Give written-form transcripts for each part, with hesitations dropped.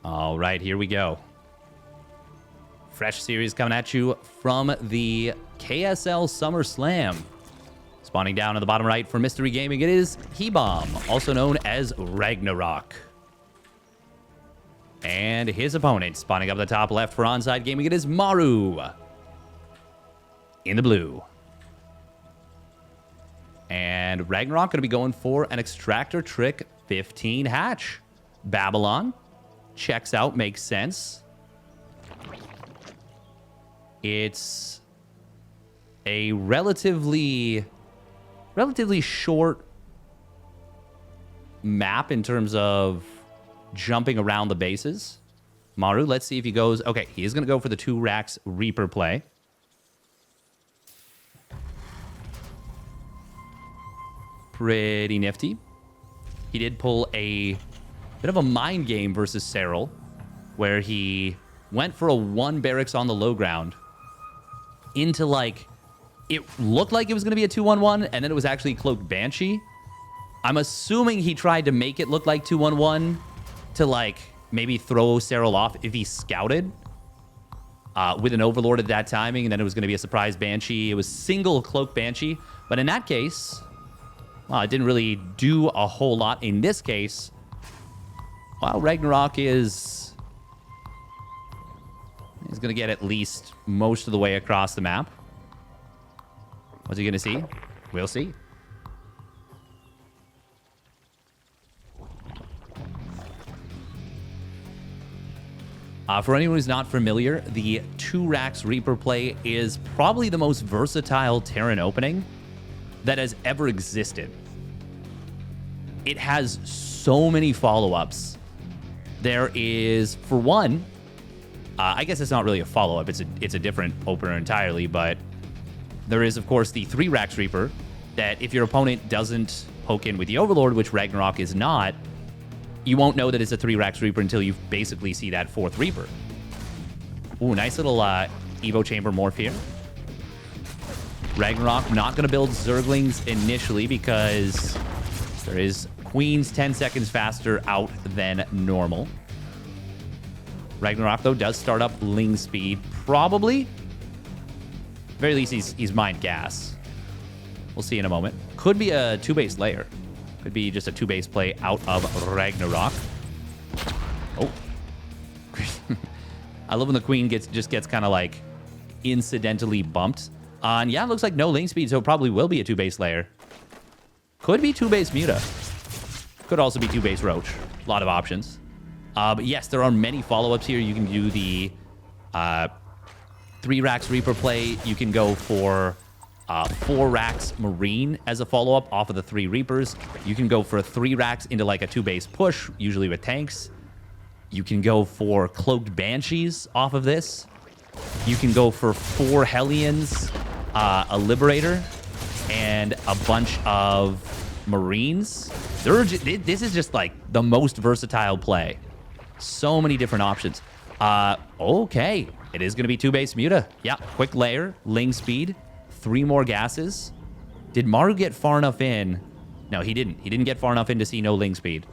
All right, here we go. Fresh series coming at you from the KSL Summer Slam. Spawning down in the bottom right for Mystery Gaming, it is He-Bomb, also known as Ragnarok. And his opponent, spawning up the top left for Onside Gaming, it is Maru. In the blue. And Ragnarok going to be going for an Extractor Trick 15 hatch. Babylon. Checks out, makes sense. It's a relatively short map in terms of jumping around the bases. Maru, let's see if he goes... Okay, he is going to go for the 2 racks Reaper play. Pretty nifty. He did pull a bit of a mind game versus Serral, where he went for a 1 barracks on the low ground into, like, it looked like it was going to be a 2-1-1, and then it was actually Cloaked Banshee. I'm assuming he tried to make it look like 2-1-1 to, like, maybe throw Serral off if he scouted with an Overlord at that timing, and then it was going to be a surprise Banshee. It was single Cloaked Banshee, but in that case, well, it didn't really do a whole lot. In this case, well, Ragnarok is... He's going to get at least most of the way across the map. What's he going to see? We'll see. For anyone who's not familiar, the 2 racks Reaper play is probably the most versatile Terran opening that has ever existed. It has so many follow-ups. There is, for one, I guess it's not really a follow-up. It's a different opener entirely, but there is, of course, the 3 racks Reaper that if your opponent doesn't poke in with the Overlord, which Ragnarok is not, you won't know that it's a 3 racks Reaper until you basically see that 4th Reaper. Ooh, nice little Evo Chamber morph here. Ragnarok not going to build Zerglings initially because there is Queens 10 seconds faster out than normal. Ragnarok, though, does start up Ling speed. Probably. At the very least, he's mined gas. We'll see in a moment. Could be a 2-base layer. Could be just a 2-base play out of Ragnarok. Oh. I love when the Queen just gets kind of like incidentally bumped. And yeah, it looks like no Ling speed, so it probably will be a 2-base layer. Could be 2-base Muta. Could also be 2-base Roach. A lot of options. But yes, there are many follow-ups here. You can do the 3 racks Reaper play. You can go for 4 racks Marine as a follow-up off of the 3 Reapers. You can go for 3 racks into like a 2-base push, usually with tanks. You can go for Cloaked Banshees off of this. You can go for 4 Hellions, a Liberator, and a bunch of Marines. This is just like the most versatile play. So many different options. Okay. It is going to be 2-base Muta. Yeah, quick layer, Ling speed, 3 more gases. Did Maru get far enough in? No, he didn't. He didn't get far enough in to see no Ling speed.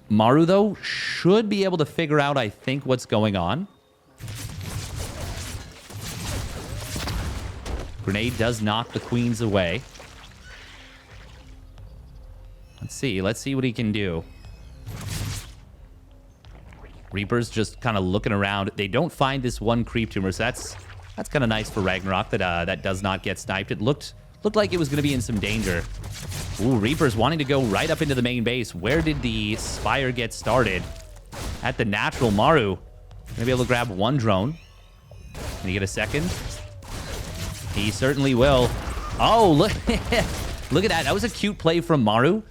Maru, though, should be able to figure out, I think, what's going on. Grenade does knock the Queens away. Let's see. Let's see what he can do. Reapers just kind of looking around. They don't find this 1 creep tumor, so that's kind of nice for Ragnarok that that does not get sniped. It looked like it was going to be in some danger. Ooh, Reapers wanting to go right up into the main base. Where did the Spire get started? At the natural. Maru gonna be able to grab 1 drone. Can he get a second? He certainly will. Oh, look, look at that. That was a cute play from Maru.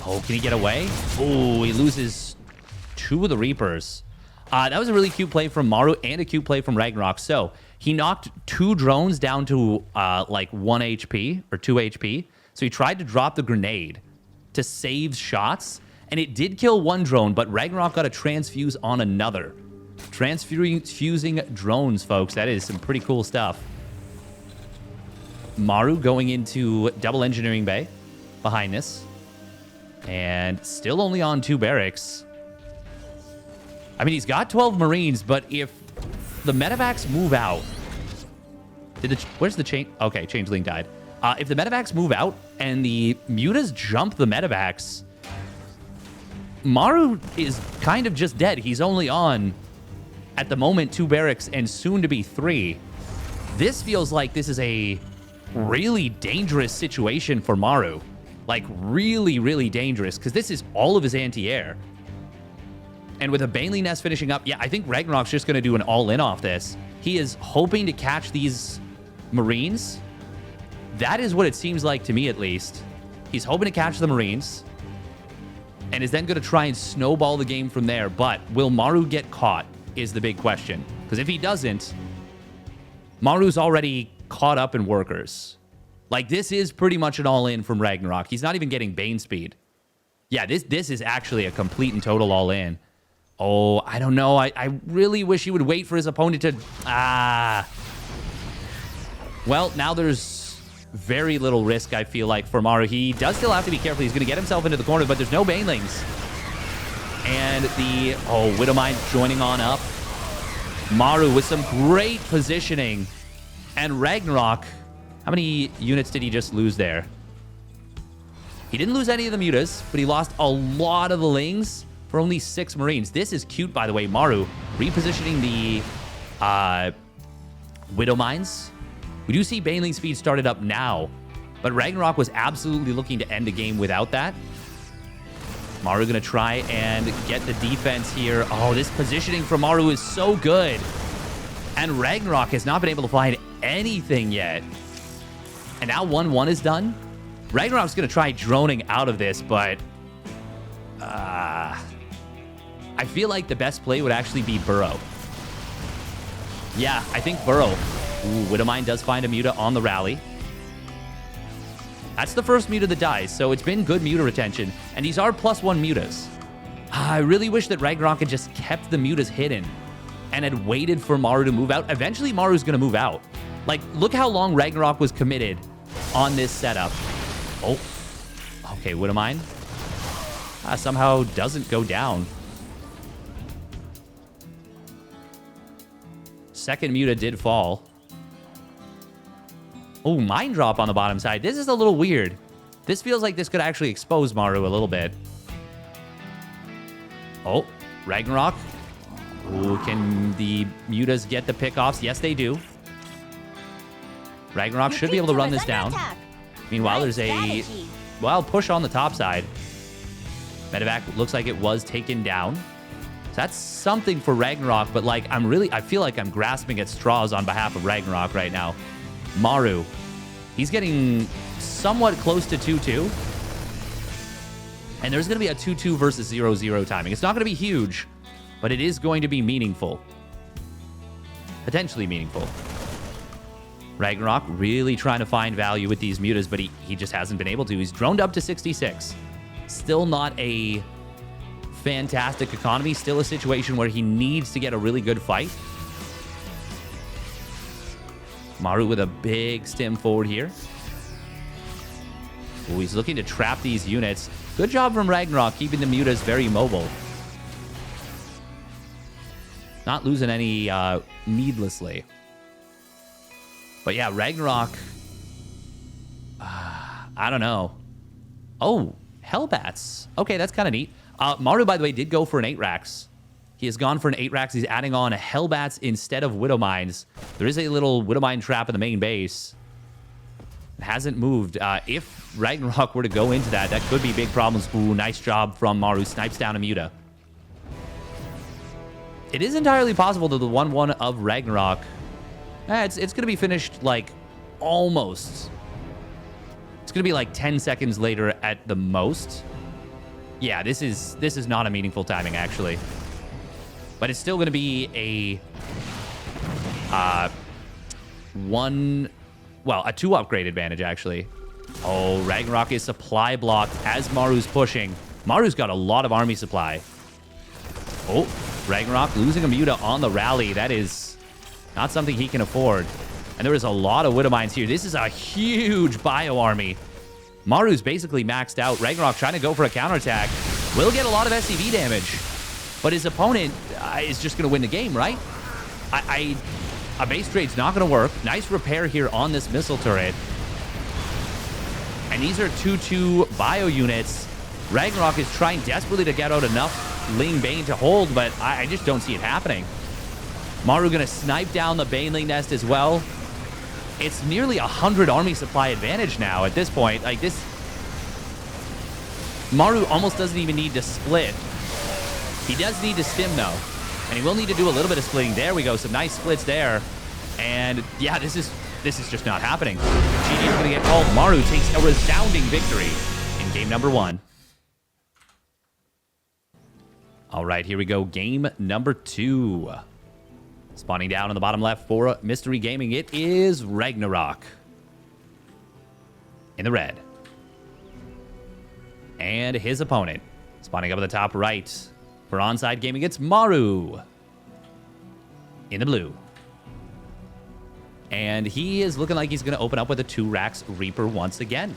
Oh, can he get away? Oh, he loses 2 of the Reapers. That was a really cute play from Maru and a cute play from Ragnarok. So he knocked 2 drones down to like 1 HP or 2 HP. So he tried to drop the grenade to save shots, and it did kill 1 drone, but Ragnarok got a transfuse on another. Transfusing drones, folks. That is some pretty cool stuff. Maru going into double engineering bay behind this. And still only on 2 barracks. I mean, he's got 12 Marines, but if the medevacs move out... Where's the chain? Okay, Changeling died. If the medevacs move out and the mutas jump the medevacs, Maru is kind of just dead. He's only on, at the moment, 2 barracks and soon to be 3. This feels like this is a really dangerous situation for Maru. Like, really, really dangerous, because this is all of his anti-air. And with a Baneling Nest finishing up, yeah, I think Ragnarok's just going to do an all-in off this. He is hoping to catch these Marines. That is what it seems like to me, at least. He's hoping to catch the Marines and is then going to try and snowball the game from there. But will Maru get caught is the big question. Because if he doesn't, Maru's already caught up in workers. Like, this is pretty much an all-in from Ragnarok. He's not even getting Bane speed. Yeah, this is actually a complete and total all-in. Oh, I don't know. I really wish he would wait for his opponent to... Well, now there's very little risk, I feel like, for Maru. He does still have to be careful. He's going to get himself into the corner, but there's no Banelings. And the... Oh, Widowmine joining on up. Maru with some great positioning. And Ragnarok... How many units did he just lose there? He didn't lose any of the mutas, but he lost a lot of the lings for only 6 Marines. This is cute, by the way. Maru repositioning the Widow Mines. We do see Baneling speed started up now, but Ragnarok was absolutely looking to end the game without that. Maru going to try and get the defense here. Oh, this positioning from Maru is so good. And Ragnarok has not been able to find anything yet. And now 1-1 is done. Ragnarok's going to try droning out of this, but I feel like the best play would actually be Burrow. Yeah, I think Burrow. Ooh, Widowmine does find a muta on the rally. That's the first muta that dies, so it's been good muta retention. And these are +1 mutas. I really wish that Ragnarok had just kept the mutas hidden and had waited for Maru to move out. Eventually, Maru's going to move out. Like, look how long Ragnarok was committed on this setup. Oh, okay, Widowmine somehow doesn't go down. Second muta did fall. Oh, Mind Drop on the bottom side. This is a little weird. This feels like this could actually expose Maru a little bit. Oh, Ragnarok. Ooh, can the mutas get the pickoffs? Yes, they do. Ragnarok should be able to run this down. Meanwhile, there's a, well, push on the top side. Medevac looks like it was taken down. So that's something for Ragnarok, but like, I feel like I'm grasping at straws on behalf of Ragnarok right now. Maru, he's getting somewhat close to 2-2. And there's going to be a 2-2 versus 0-0 timing. It's not going to be huge, but it is going to be meaningful. Potentially meaningful. Ragnarok really trying to find value with these mutas, but he just hasn't been able to. He's droned up to 66. Still not a fantastic economy. Still a situation where he needs to get a really good fight. Maru with a big stim forward here. Ooh, he's looking to trap these units. Good job from Ragnarok, keeping the mutas very mobile. Not losing any needlessly. But yeah, Ragnarok, I don't know. Oh, Hellbats. Okay, that's kind of neat. Maru, by the way, did go for an 8 racks. He has gone for an 8 racks. He's adding on Hellbats instead of Widowmines. There is a little Widowmine trap in the main base. It hasn't moved. If Ragnarok were to go into that, that could be big problems. Ooh, nice job from Maru. Snipes down a muta. It is entirely possible that the 1-1 of Ragnarok... It's going to be finished, like, almost. It's going to be, like, 10 seconds later at the most. Yeah, this is not a meaningful timing, actually. But it's still going to be a... a 2 upgrade advantage, actually. Oh, Ragnarok is supply blocked as Maru's pushing. Maru's got a lot of army supply. Oh, Ragnarok losing a muta on the rally. That is... not something he can afford. And there is a lot of Widowmines here. This is a huge bio army. Maru's basically maxed out. Ragnarok trying to go for a counterattack. Will get a lot of SCV damage. But his opponent is just going to win the game, right? A base trade's not going to work. Nice repair here on this missile turret. And these are 2-2 bio units. Ragnarok is trying desperately to get out enough Ling Bane to hold, but I just don't see it happening. Maru going to snipe down the Baneling nest as well. It's nearly 100 army supply advantage now at this point. Like this, Maru almost doesn't even need to split. He does need to stim though, and he will need to do a little bit of splitting. There we go, some nice splits there. And yeah, this is just not happening. GG is going to get called. Maru takes a resounding victory in game number 1. All right, here we go. Game number 2. Spawning down on the bottom left for Mystery Gaming, it is Ragnarok in the red. And his opponent, spawning up at the top right for Onside Gaming, it's Maru in the blue. And he is looking like he's going to open up with a 2-Rax Reaper once again.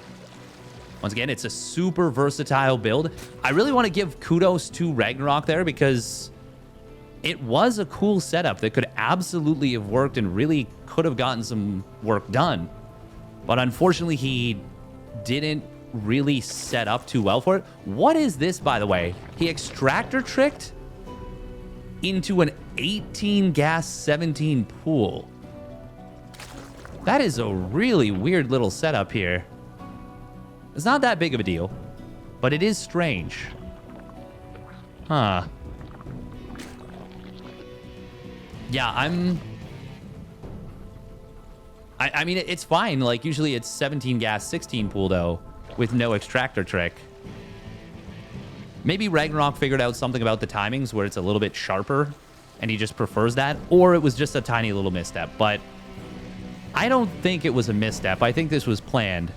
Once again, it's a super versatile build. I really want to give kudos to Ragnarok there because it was a cool setup that could absolutely have worked and really could have gotten some work done. But unfortunately, he didn't really set up too well for it. What is this, by the way? He extractor tricked into an 18 gas 17 pool. That is a really weird little setup here. It's not that big of a deal, but it is strange. Huh. Yeah, I mean, it's fine. Like, usually it's 17 gas 16 pool, though, with no extractor trick. Maybe Ragnarok figured out something about the timings where it's a little bit sharper, and he just prefers that, or it was just a tiny little misstep, but I don't think it was a misstep. I think this was planned.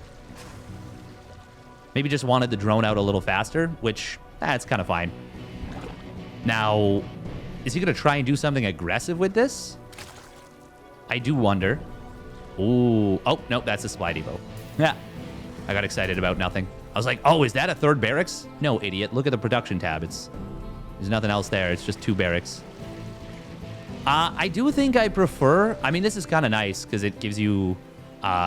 Maybe just wanted the drone out a little faster, which, that's kind of fine. Now, is he going to try and do something aggressive with this? I do wonder. Ooh. Oh, no, that's a Supply Depot. Yeah. I got excited about nothing. I was like, oh, is that a 3rd barracks? No, idiot. Look at the production tab. There's nothing else there. It's just 2 barracks. I do think I prefer... I mean, this is kind of nice because it gives you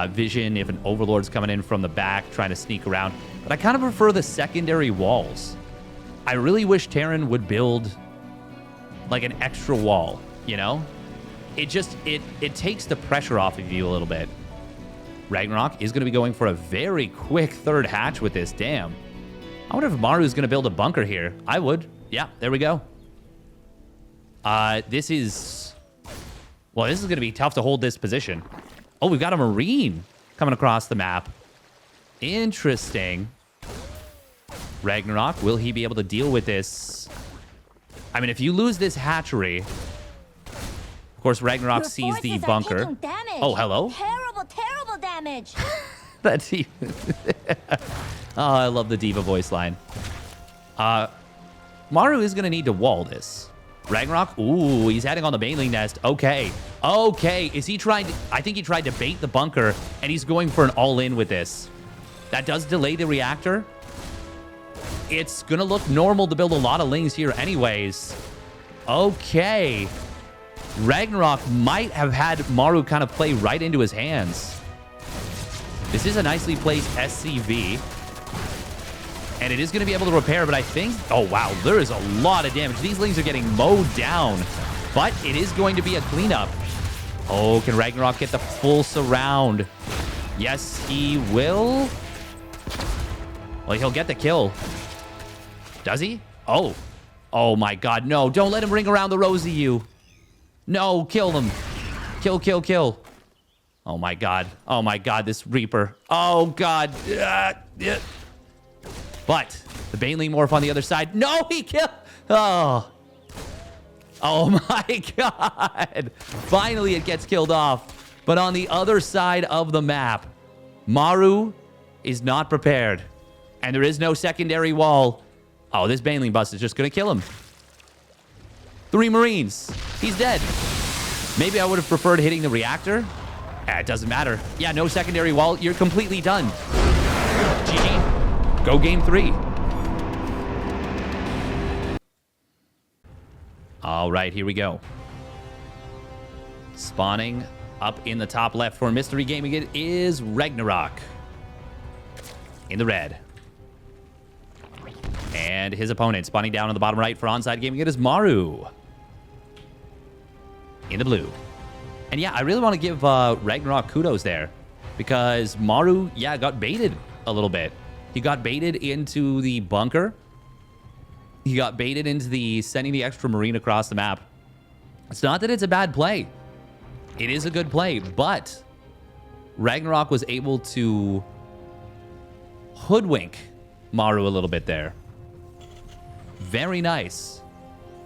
vision if an Overlord's coming in from the back trying to sneak around. But I kind of prefer the secondary walls. I really wish Terran would build like an extra wall, you know? It just, it takes the pressure off of you a little bit. Ragnarok is going to be going for a very quick 3rd hatch with this. Damn. I wonder if Maru's going to build a bunker here. I would. Yeah, there we go. This is going to be tough to hold this position. Oh, we've got a Marine coming across the map. Interesting. Ragnarok, will he be able to deal with this? I mean, if you lose this hatchery, of course, Ragnarok sees the bunker. Oh, hello? Terrible, terrible damage. That's even... Oh, I love the diva voice line. Maru is going to need to wall this. Ragnarok, ooh, he's heading on the Baneling nest. Okay. Okay. Is he trying to... I think he tried to bait the bunker, and he's going for an all-in with this. That does delay the reactor. It's going to look normal to build a lot of Lings here anyways. Okay. Ragnarok might have had Maru kind of play right into his hands. This is a nicely placed SCV. And it is going to be able to repair, but I think... Oh, wow. There is a lot of damage. These Lings are getting mowed down. But it is going to be a cleanup. Oh, can Ragnarok get the full surround? Yes, he will. Well, he'll get the kill. Does he? Oh. Oh, my God. No, don't let him ring around the rosy you. No, kill them. Kill, kill, kill. Oh, my God. Oh, my God, this Reaper. Oh, God. Yeah. But the Baneling morph on the other side. No, he killed. Oh. Oh, my God. Finally, it gets killed off. But on the other side of the map, Maru is not prepared. And there is no secondary wall. Oh, this Baneling bust is just going to kill him. 3 Marines. He's dead. Maybe I would have preferred hitting the reactor. It doesn't matter. Yeah, no secondary wall. You're completely done. GG. Go game 3. All right, here we go. Spawning up in the top left for Mystery Gaming, it is Ragnarok. In the red. And his opponent spawning down on the bottom right for Onside Gaming, it is Maru. In the blue. And yeah, I really want to give Ragnarok kudos there. Because Maru, yeah, got baited a little bit. He got baited into the bunker. He got baited into the sending the extra marine across the map. It's not that it's a bad play. It is a good play, but Ragnarok was able to hoodwink Maru a little bit there. Very nice.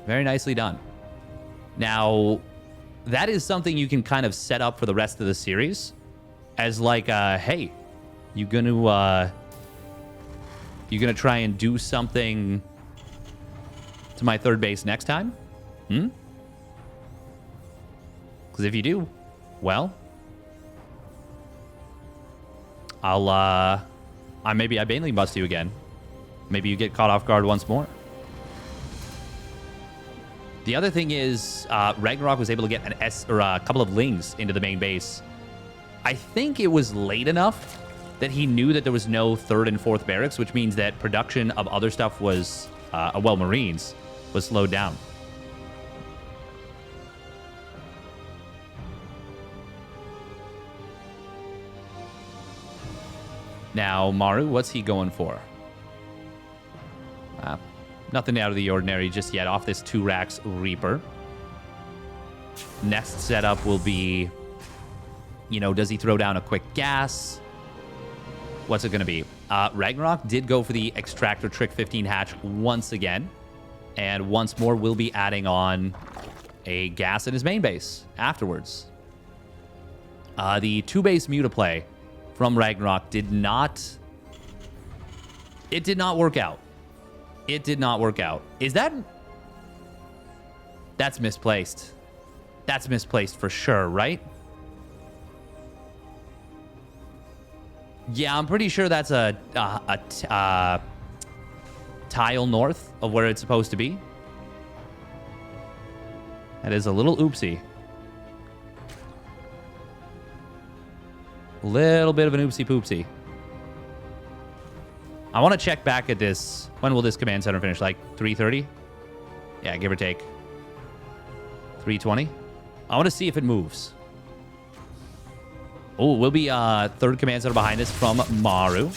Very nicely done. Now, that is something you can kind of set up for the rest of the series as like, hey, you gonna try and do something to my third base next time? Because if you do, well, maybe I Banely bust you again. Maybe you get caught off guard once more. The other thing is, Ragnarok was able to get a couple of lings into the main base. I think it was late enough that he knew that there was no third and fourth barracks, which means that production of other stuff was, Marines, was slowed down. Now, Maru, what's he going for? Nothing out of the ordinary just yet off this 2 racks Reaper. Next setup will be, you know, does he throw down a quick gas? What's it going to be? Ragnarok did go for the Extractor Trick 15 hatch once again. And once more, we'll be adding on a gas in his main base afterwards. The 2-base Mutaplay from Ragnarok did not work out. It did not work out. Is that... That's misplaced. That's misplaced for sure, right? Yeah, I'm pretty sure that's a tile north of where it's supposed to be. That is a little oopsie. A little bit of an oopsie poopsie. I want to check back at this. When will this command center finish? Like 3:30? Yeah, give or take. 3:20? I want to see if it moves. Oh, we'll be third command center behind this from Maru.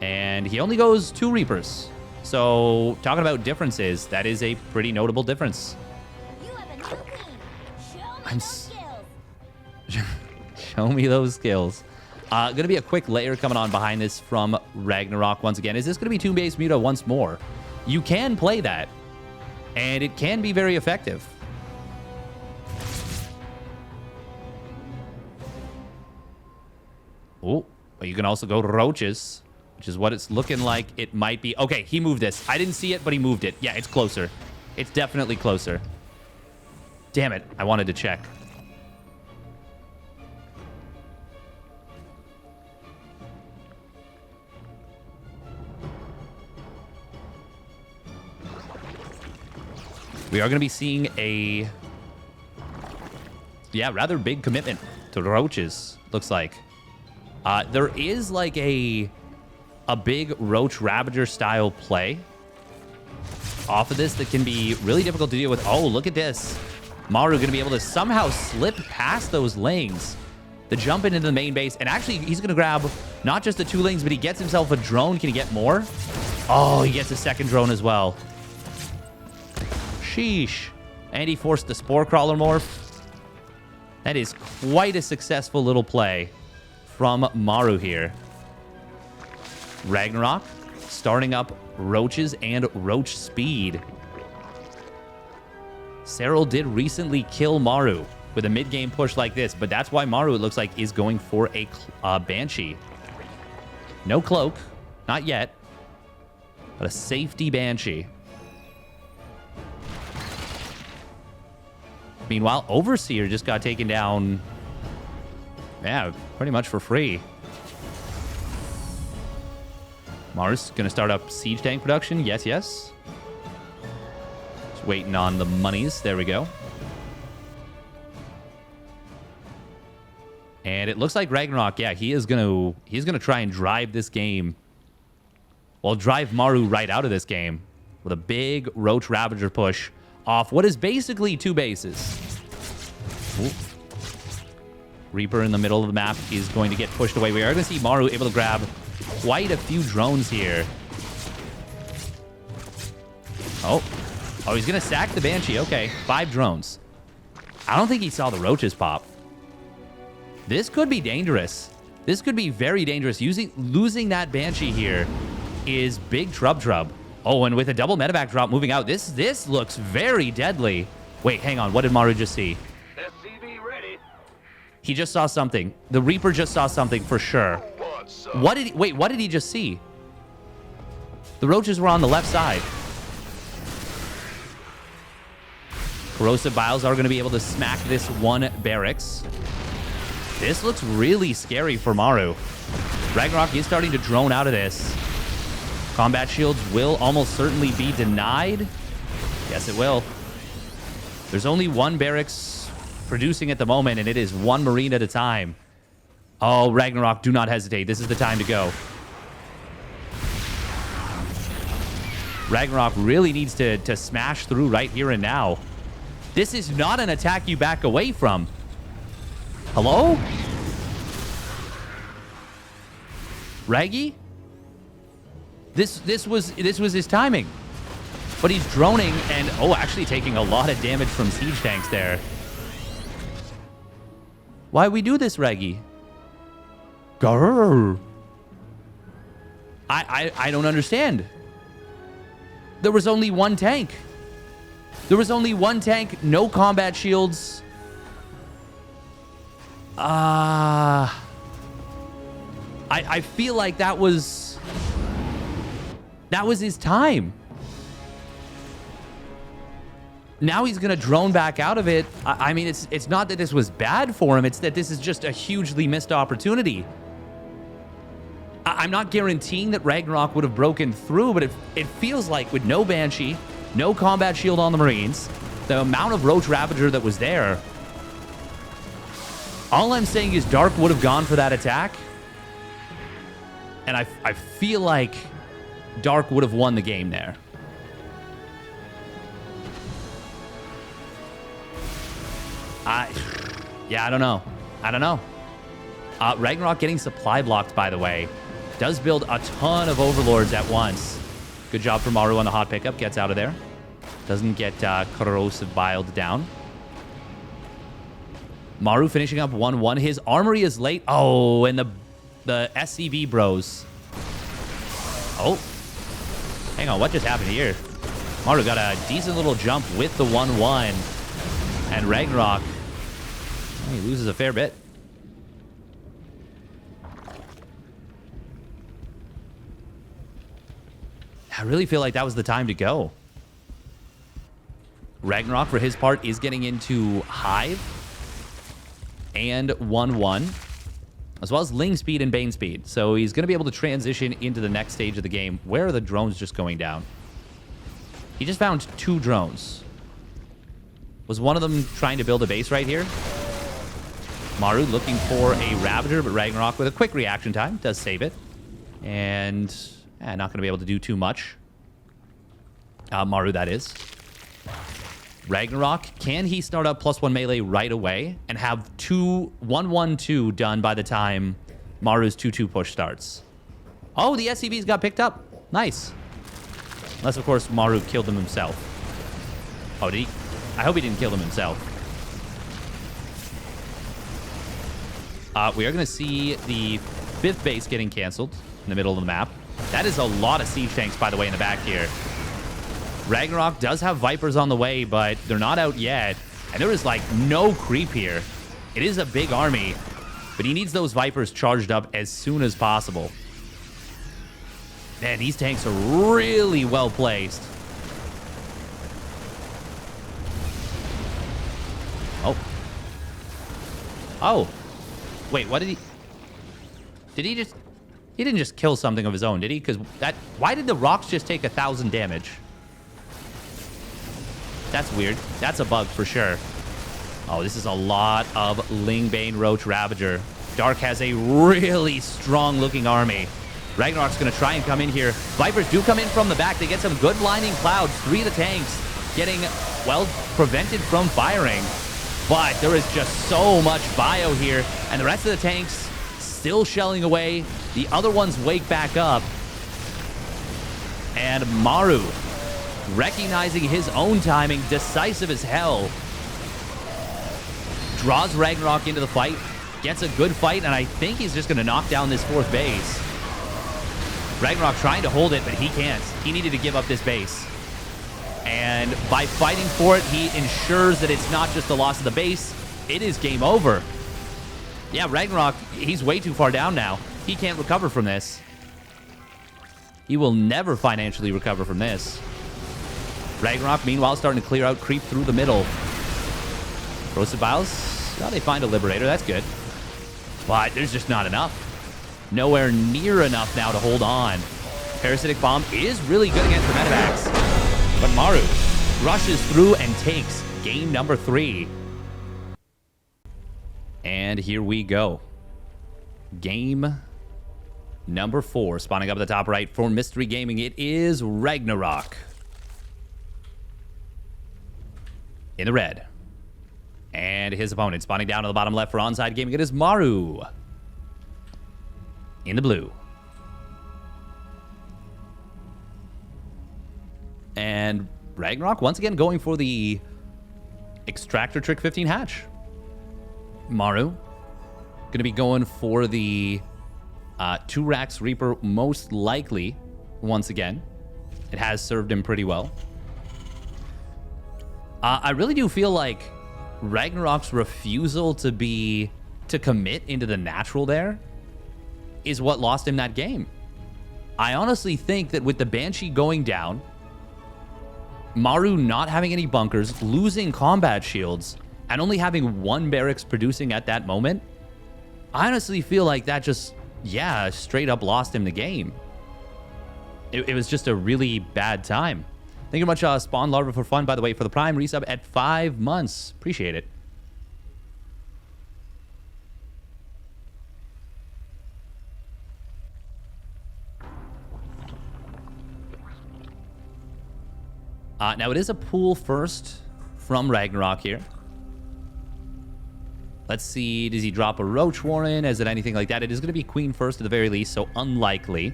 And he only goes 2 Reapers. So, talking about differences, that is a pretty notable difference. You have a new queen. Show me I'm those skills. Show me those skills. Gonna be a quick layer coming on behind this from Ragnarok once again. Is this gonna be 2-base Muta once more? You can play that, and it can be very effective. Oh, but you can also go Roaches, which is what it's looking like it might be. Okay, he moved this. I didn't see it, but he moved it. Yeah, it's closer. It's definitely closer. Damn it, I wanted to check. We are going to be seeing a, rather big commitment to Roaches, looks like. There is like a big Roach Ravager style play off of this that can be really difficult to deal with. Oh, look at this. Maru going to be able to somehow slip past those lings to jump into the main base. And actually, he's going to grab not just the 2 lings, but he gets himself a drone. Can he get more? Oh, he gets a second drone as well. Sheesh. And he forced the Spore Crawler morph. That is quite a successful little play from Maru here. Ragnarok starting up Roaches and Roach Speed. Serral did recently kill Maru with a mid-game push like this, but that's why Maru, it looks like, is going for a Banshee. No cloak. Not yet. But a safety Banshee. Meanwhile, Overseer just got taken down, yeah, pretty much for free. Mars going to start up siege tank production. Yes, yes. Just waiting on the monies. There we go. And it looks like Ragnarok, yeah, he's gonna try and drive this game. Well, drive Maru right out of this game with a big Roach Ravager push off what is basically 2 bases. Ooh. Reaper in the middle of the map is going to get pushed away. We are going to see Maru able to grab quite a few drones here. Oh, he's going to sack the Banshee. Okay, 5 drones. I don't think he saw the Roaches pop. This could be dangerous. This could be very dangerous. Losing that Banshee here is big trub. Oh, and with a double medevac drop moving out, this looks very deadly. Wait, hang on. What did Maru just see? SCV ready. He just saw something. The Reaper just saw something for sure. What did he just see? The Roaches were on the left side. Corrosive Biles are going to be able to smack this one barracks. This looks really scary for Maru. Ragnarok is starting to drone out of this. Combat shields will almost certainly be denied. Yes, it will. There's only 1 barracks producing at the moment, and it is 1 Marine at a time. Oh, Ragnarok, do not hesitate. This is the time to go. Ragnarok really needs to smash through right here and now. This is not an attack you back away from. Hello? Raggy? This was his timing. But he's droning and actually taking a lot of damage from siege tanks there. Why we do this, Raggy? Grrr. I don't understand. There was only 1 tank. There was only 1 tank, no combat shields. I feel like that was his time. Now he's gonna drone back out of it. I mean, it's not that this was bad for him. It's that this is just a hugely missed opportunity. I'm not guaranteeing that Ragnarok would have broken through, but it feels like with no Banshee, no combat shield on the Marines, the amount of Roach Ravager that was there, all I'm saying is Dark would have gone for that attack. And I feel like Dark would have won the game there. Yeah, I don't know. Ragnarok getting supply blocked, by the way. Does build a ton of Overlords at once. Good job for Maru on the hot pickup. Gets out of there. Doesn't get Corrosive Biled down. Maru finishing up 1-1. His armory is late. Oh, and the SCV bros. Oh. Hang on, what just happened here? Maru got a decent little jump with the 1-1. And Ragnarok, he loses a fair bit. I really feel like that was the time to go. Ragnarok, for his part, is getting into Hive and 1-1, as well as Ling speed and Bane speed. So he's going to be able to transition into the next stage of the game. Where are the drones just going down? He just found 2 drones. Was one of them trying to build a base right here? Maru looking for a Ravager, but Ragnarok with a quick reaction time does save it. And not going to be able to do too much. Maru, that is. Ragnarok, can he start up +1 melee right away and have 1-1-2 done by the time Maru's 2-2 push starts? Oh, the SCVs got picked up. Nice. Unless, of course, Maru killed them himself. Oh, did he? I hope he didn't kill them himself. We are going to see the 5th base getting canceled in the middle of the map. That is a lot of siege tanks, by the way, in the back here. Ragnarok does have Vipers on the way, but they're not out yet. And there is, like, no creep here. It is a big army, but he needs those Vipers charged up as soon as possible. Man, these tanks are really well placed. Oh. Oh. Wait, what did he... Did he just... He didn't just kill something of his own, did he? Because that... Why did the rocks just take 1,000 damage? That's weird. That's a bug for sure. Oh, this is a lot of Lingbane Roach Ravager. Dark has a really strong-looking army. Ragnarok's going to try and come in here. Vipers do come in from the back. They get some good blinding clouds. 3 of the tanks getting, well, prevented from firing. But there is just so much bio here. And the rest of the tanks still shelling away. The other ones wake back up. And Maru, recognizing his own timing, decisive as hell, draws Ragnarok into the fight, gets a good fight, and I think he's just going to knock down this 4th base. Ragnarok trying to hold it, but he can't. He needed to give up this base. And by fighting for it, he ensures that it's not just the loss of the base, it is game over. Yeah, Ragnarok, he's way too far down now. He can't recover from this. He will never financially recover from this. Ragnarok, meanwhile, starting to clear out, creep through the middle. Roasted Biles, well, they find a Liberator. That's good. But there's just not enough. Nowhere near enough now to hold on. Parasitic Bomb is really good against the Medivacs. But Maru rushes through and takes game number 3. And here we go. Game number 4. Spawning up at the top right for Mystery Gaming. It is Ragnarok. In the red. And his opponent spawning down to the bottom left for Onside Gaming. It is Maru. In the blue. And Ragnarok once again going for the Extractor Trick 15 hatch. Maru going to be going for the 2 Rax Reaper most likely once again. It has served him pretty well. I really do feel like Ragnarok's refusal to commit into the natural there is what lost him that game. I honestly think that with the Banshee going down, Maru not having any bunkers, losing combat shields, and only having 1 barracks producing at that moment, I honestly feel like that just, yeah, straight up lost him the game. It was just a really bad time. Thank you very much, Spawn Larva for fun, by the way, for the Prime resub at 5 months. Appreciate it. Now, it is a pool first from Ragnarok here. Let's see. Does he drop a Roach Warren? Is it anything like that? It is going to be Queen first at the very least, so unlikely.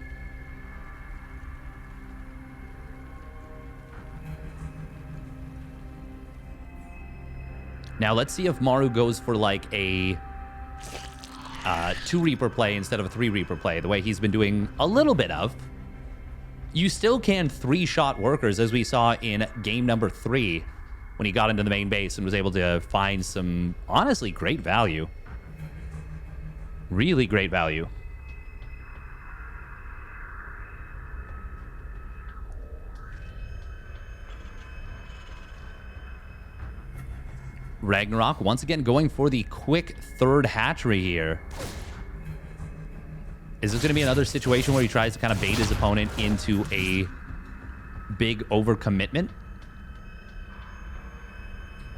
Now, let's see if Maru goes for, like, a 2 Reaper play instead of a 3 Reaper play, the way he's been doing a little bit of. You still can 3-shot workers, as we saw in game number 3, when he got into the main base and was able to find some, honestly, great value. Really great value. Ragnarok once again going for the quick 3rd hatchery here. Is this going to be another situation where he tries to kind of bait his opponent into a big overcommitment?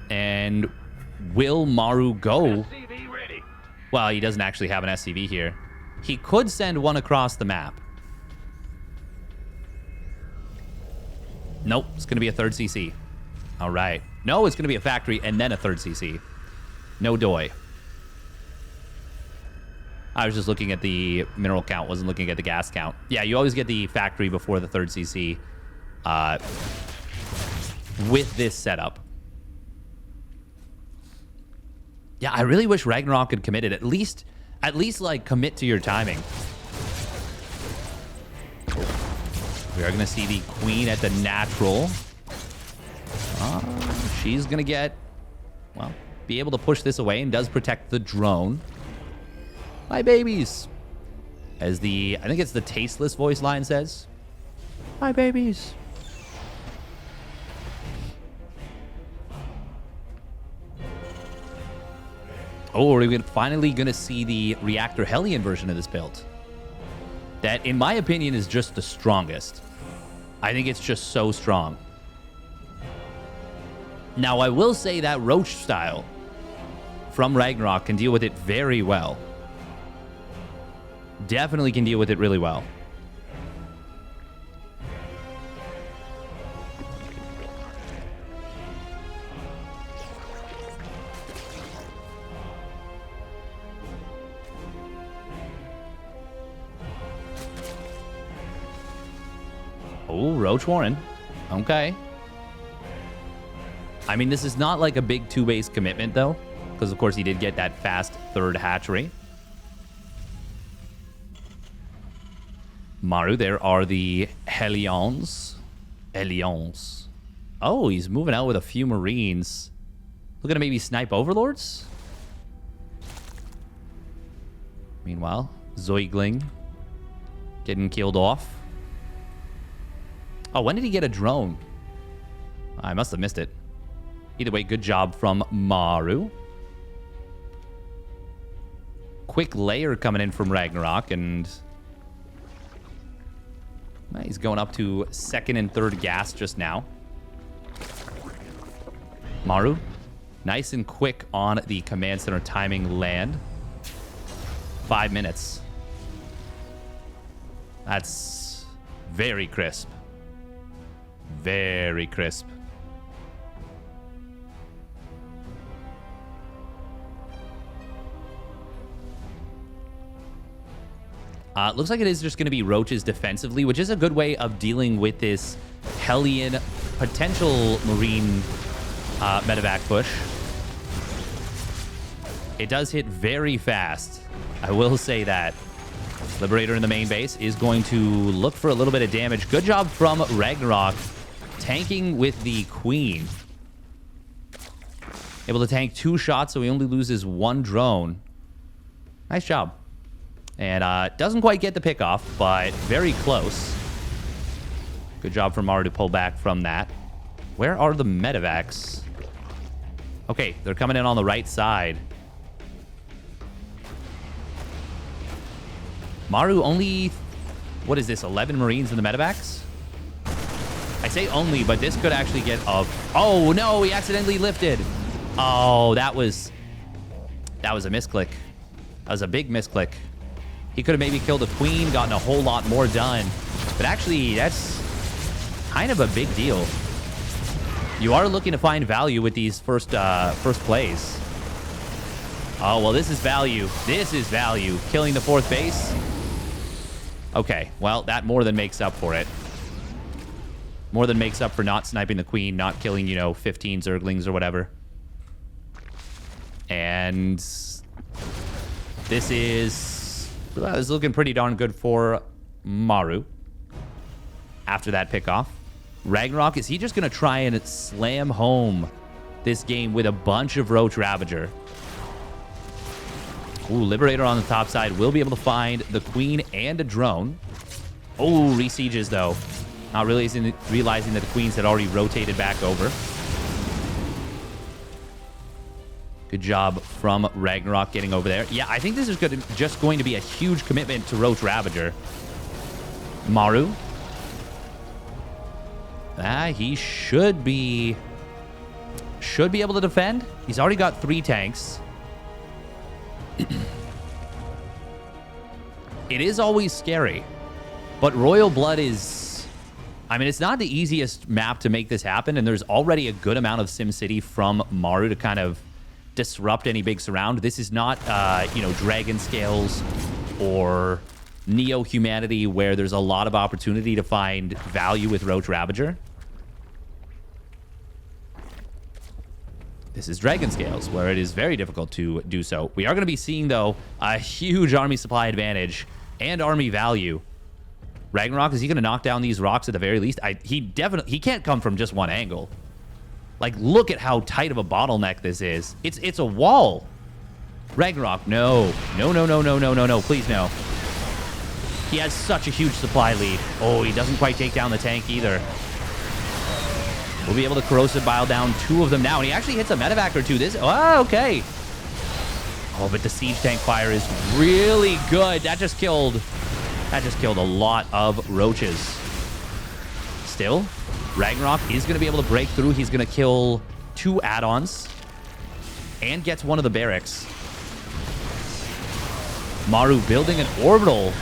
And will Maru go? Well, he doesn't actually have an SCV here. He could send one across the map. Nope, it's going to be a 3rd CC. All right. No, it's going to be a factory and then a 3rd CC. No doy. I was just looking at the mineral count, wasn't looking at the gas count. Yeah, you always get the factory before the 3rd CC with this setup. Yeah, I really wish Ragnarok could commit it. At least like commit to your timing. We are going to see the Queen at the natural. She's going to get, well, be able to push this away and does protect the drone. Hi, babies. As the, I think it's the Tasteless voice line says. Hi, babies. Oh, are we finally going to see the Reactor Hellion version of this build? that, in my opinion, is just the strongest. I think it's just so strong. Now, I will say that Roach style from Ragnarok can deal with it very well. Definitely can deal with it really well. Oh, Roach Warren. Okay. I mean, this is not like a big 2-base commitment, though, because, of course, he did get that fast 3rd hatchery. Maru, there are the Hellions. Hellions. Oh, he's moving out with a few Marines. Looking to maybe snipe Overlords? Meanwhile, Zoigling getting killed off. Oh, when did he get a drone? I must have missed it. Either way, good job from Maru. Quick layer coming in from Ragnarok, and he's going up to 2nd and 3rd gas just now. Maru, nice and quick on the command center timing land. 5 minutes. That's very crisp. Very crisp. Looks like it is just going to be Roaches defensively, which is a good way of dealing with this Hellion potential Marine medevac push. It does hit very fast. I will say that. Liberator in the main base is going to look for a little bit of damage. Good job from Ragnarok tanking with the Queen. Able to tank 2 shots, so he only loses 1 drone. Nice job. And doesn't quite get the pick off, but very close. Good job for Maru to pull back from that. Where are the medevacs? Okay, they're coming in on the right side. Maru only, what is this, 11 Marines in the medevacs? I say only, but this could actually get a... Oh, no, he accidentally lifted. Oh, that was a misclick. That was a big misclick. He could have maybe killed a Queen, gotten a whole lot more done. But actually, that's kind of a big deal. You are looking to find value with these first plays. Oh, well, this is value. This is value. Killing the 4th base. Okay, well, that more than makes up for it. More than makes up for not sniping the Queen, not killing, 15 Zerglings or whatever. And this is looking pretty darn good for Maru after that pickoff. Ragnarok, is he just going to try and slam home this game with a bunch of Roach Ravager? Ooh, Liberator on the top side will be able to find the Queen and a drone. Oh, resieges, though. Not realizing that the Queens had already rotated back over. Good job from Ragnarok getting over there. Yeah, I think this is just going to be a huge commitment to Roach Ravager. Maru. He should be able to defend. He's already got 3 tanks. It is always scary, but Royal Blood is... I mean, it's not the easiest map to make this happen, and there's already a good amount of SimCity from Maru to kind of disrupt any big surround. This is not, Dragon Scales or Neo-Humanity where there's a lot of opportunity to find value with Roach Ravager. This is Dragon Scales, where it is very difficult to do so. We are going to be seeing, though, a huge army supply advantage and army value. Ragnarok, is he going to knock down these rocks at the very least? He can't come from just one angle. Like, look at how tight of a bottleneck this is. It's a wall. Ragnarok, no. No, please no. He has such a huge supply lead. Oh, he doesn't quite take down the tank either. We'll be able to corrosive bile down 2 of them now, and he actually hits a medevac or 2. Okay. Oh, but the siege tank fire is really good. That just killed That just killed a lot of roaches. Still, Ragnarok is going to be able to break through. He's going to kill 2 add-ons and gets one of the barracks. Maru building an orbital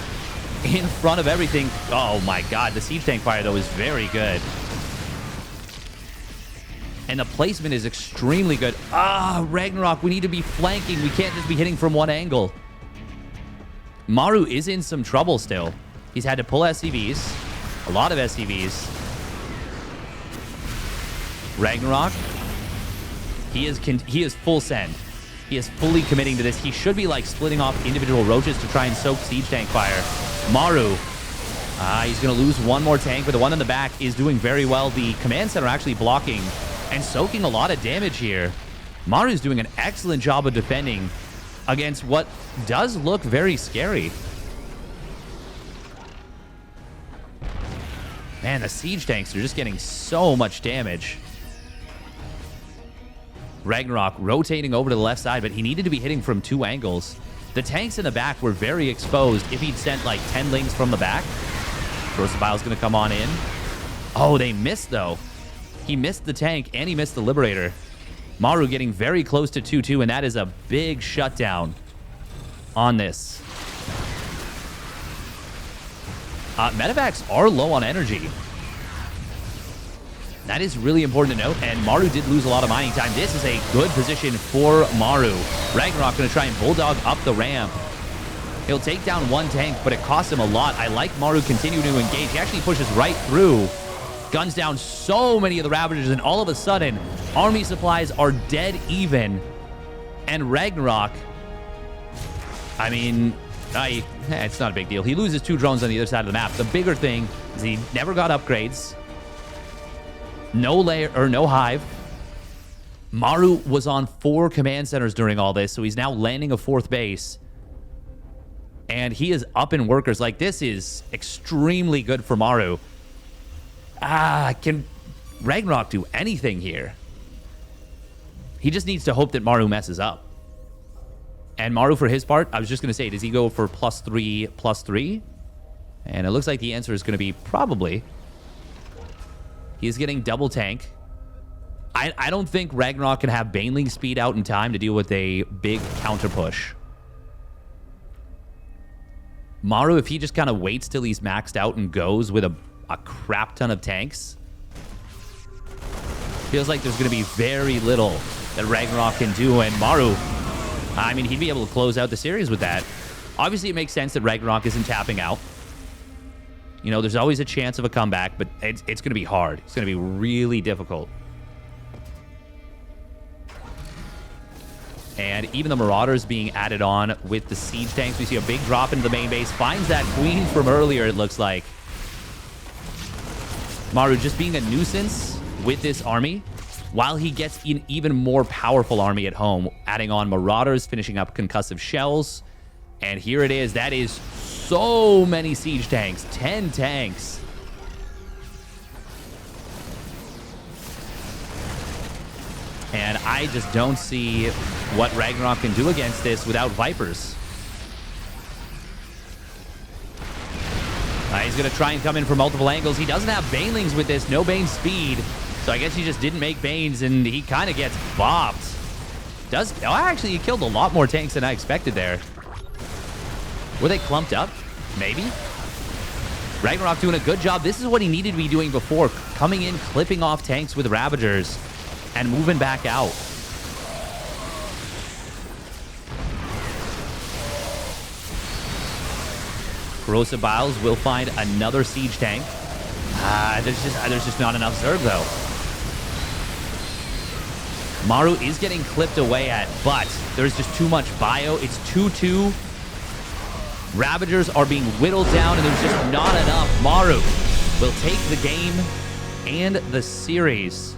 in front of everything. Oh my god, the siege tank fire, though, is very good. And the placement is extremely good. Ragnarok, we need to be flanking. We can't just be hitting from one angle. Maru is in some trouble still. He's had to pull SCVs. A lot of SCVs. Ragnarok, he is full send. He is fully committing to this. He should be like splitting off individual roaches to try and soak siege tank fire. Maru, he's going to lose one more tank, but the one in the back is doing very well. The command center actually blocking and soaking a lot of damage here. Maru's doing an excellent job of defending against what does look very scary. Man, the siege tanks are just getting so much damage. Ragnarok rotating over to the left side, but he needed to be hitting from 2 angles. The tanks in the back were very exposed. If he'd sent like 10 lings from the back, Rosabile's going to come on in. Oh, they missed, though. He missed the tank, and he missed the Liberator. Maru getting very close to 2-2, and that is a big shutdown on this. Medevacs are low on energy. That is really important to note, and Maru did lose a lot of mining time. This is a good position for Maru. Ragnarok going to try and bulldog up the ramp. He'll take down 1 tank, but it costs him a lot. I like Maru continuing to engage. He actually pushes right through. Guns down so many of the Ravagers, and all of a sudden, army supplies are dead even. And Ragnarok, I mean, it's not a big deal. He loses 2 drones on the other side of the map. The bigger thing is he never got upgrades. No layer or no hive. Maru was on 4 command centers during all this, so he's now landing a 4th base. And he is up in workers. Like, this is extremely good for Maru. Can Ragnarok do anything here? He just needs to hope that Maru messes up. And Maru, for his part, I was just going to say, does he go for +3/+3? And it looks like the answer is going to be probably. He is getting double tank. I don't think Ragnarok can have Baneling speed out in time to deal with a big counter push. Maru, if he just kind of waits till he's maxed out and goes with a crap ton of tanks, feels like there's going to be very little that Ragnarok can do. And Maru, I mean, he'd be able to close out the series with that. Obviously, it makes sense that Ragnarok isn't tapping out. You know, there's always a chance of a comeback, but it's going to be hard. It's going to be really difficult. And even the Marauders being added on with the siege tanks. We see a big drop into the main base. Finds that queen from earlier, it looks like. Maru just being a nuisance with this army, while he gets an even more powerful army at home. Adding on Marauders, finishing up concussive shells. And here it is. That is so many siege tanks. 10 tanks. And I just don't see what Ragnarok can do against this without Vipers. He's going to try and come in from multiple angles. He doesn't have Banelings with this. No Bane speed. So I guess he just didn't make Banes, and he kind of gets bopped. Actually, he killed a lot more tanks than I expected there. Were they clumped up? Maybe. Ragnarok doing a good job. This is what he needed to be doing before. Coming in, clipping off tanks with Ravagers, and moving back out. Corrosive Biles will find another siege tank. There's just not enough Zerg, though. Maru is getting clipped away at, but there's just too much bio. It's 2-2. Ravagers are being whittled down, and there's just not enough. Maru will take the game and the series.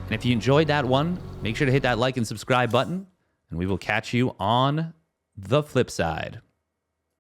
And if you enjoyed that one, make sure to hit that like and subscribe button, and we will catch you on the flip side.